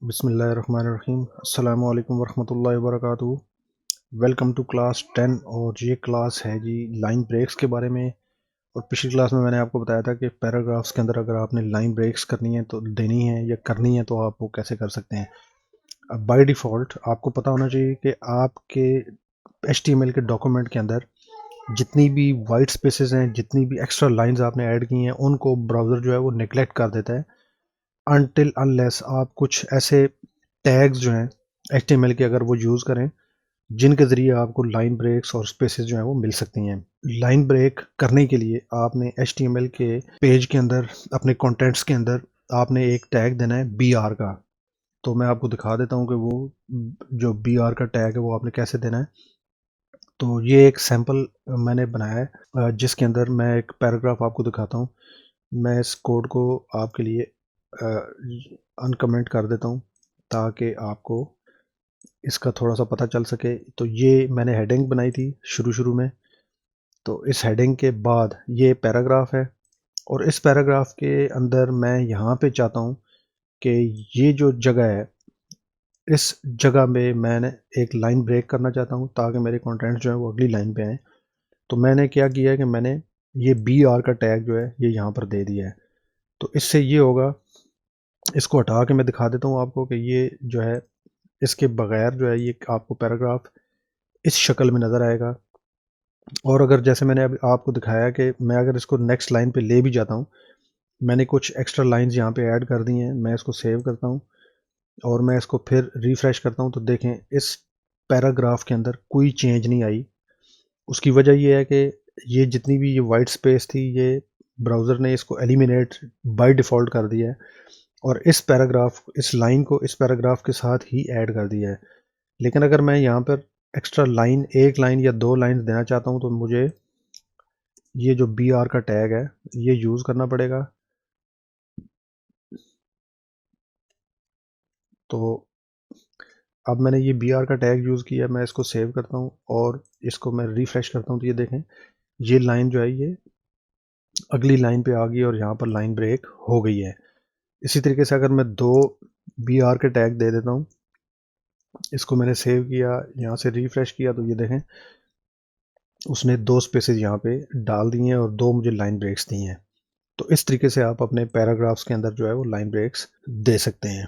बिस्मिल्लाहिर्रहमानिर्रहीम। अस्सलामु अलैकुम वरहमतुल्लाहि वबरकातुहू। वेलकम टू क्लास 10 और ये क्लास है जी लाइन ब्रेक्स के बारे में। और पिछली क्लास में मैंने आपको बताया था कि पैराग्राफ्स के अंदर अगर आपने लाइन ब्रेक्स करनी है तो देनी है या करनी है तो आप वो कैसे कर सकते हैं। अब बाय डिफ़ॉल्ट आपको पता होना चाहिए कि आपके HTML के डॉक्यूमेंट के अंदर जितनी भी वाइट स्पेसेस हैं, जितनी भी एक्स्ट्रा लाइंस आपने ऐड की हैं, उनको ब्राउज़र जो है वो नेगलेक्ट कर देता है अनटिल अनलेस आप कुछ ऐसे टैग्स जो हैं HTML के अगर वो यूज़ करें जिनके ज़रिए आपको लाइन ब्रेक्स और स्पेसेस जो हैं वो मिल सकती हैं। लाइन ब्रेक करने के लिए आपने HTML के पेज के अंदर अपने कंटेंट्स के अंदर आपने एक टैग देना है BR का। तो मैं आपको दिखा देता हूँ कि वो जो BR का टैग है वो आपने कैसे देना है। तो ये एक सैम्पल मैंने बनाया है जिसके अंदर मैं एक पैराग्राफ आपको दिखाता हूँ। मैं इस कोड को आपके लिए अनकमेंट कर देता हूँ ताकि आपको इसका थोड़ा सा पता चल सके। तो ये मैंने हेडिंग बनाई थी शुरू में। तो इस हेडिंग के बाद ये पैराग्राफ है और इस पैराग्राफ के अंदर मैं यहाँ पे चाहता हूँ कि ये जो जगह है इस जगह में मैंने एक लाइन ब्रेक करना चाहता हूँ ताकि मेरे कंटेंट जो है वो अगली लाइन पे आए। तो मैंने क्या किया है कि मैंने ये BR का टैग जो है ये यहाँ पर दे दिया है। तो इससे ये होगा, इसको हटा के मैं दिखा देता हूँ आपको कि ये जो है इसके बगैर जो है ये आपको पैराग्राफ इस शक्ल में नज़र आएगा। और अगर जैसे मैंने अभी आपको दिखाया कि मैं अगर इसको नेक्स्ट लाइन पे ले भी जाता हूँ, मैंने कुछ एक्स्ट्रा लाइंस यहाँ पे ऐड कर दी हैं। मैं इसको सेव करता हूँ और मैं इसको फिर रिफ़्रेश करता हूँ तो देखें इस पैराग्राफ के अंदर कोई चेंज नहीं आई। उसकी वजह ये है कि ये जितनी भी ये वाइट स्पेस थी ये ब्राउज़र ने इसको एलिमिनेट बाय डिफ़ॉल्ट कर दिया है और इस लाइन को इस पैराग्राफ के साथ ही ऐड कर दिया है। लेकिन अगर मैं यहाँ पर एक्स्ट्रा लाइन, एक लाइन या 2 लाइन्स देना चाहता हूँ तो मुझे ये जो BR का टैग है ये यूज़ करना पड़ेगा। तो अब मैंने ये BR का टैग यूज़ किया, मैं इसको सेव करता हूँ और इसको मैं रिफ़्रेश करता हूँ तो ये देखें ये लाइन जो है ये अगली लाइन पे आ गई और यहाँ पर लाइन ब्रेक हो गई है। इसी तरीके से अगर मैं 2 BR के टैग दे देता हूँ, इसको मैंने सेव किया, यहाँ से रिफ़्रेश किया तो ये देखें उसने 2 स्पेसेस यहाँ पे डाल दिए हैं और 2 मुझे लाइन ब्रेक्स दी हैं। तो इस तरीके से आप अपने पैराग्राफ्स के अंदर जो है वो लाइन ब्रेक्स दे सकते हैं।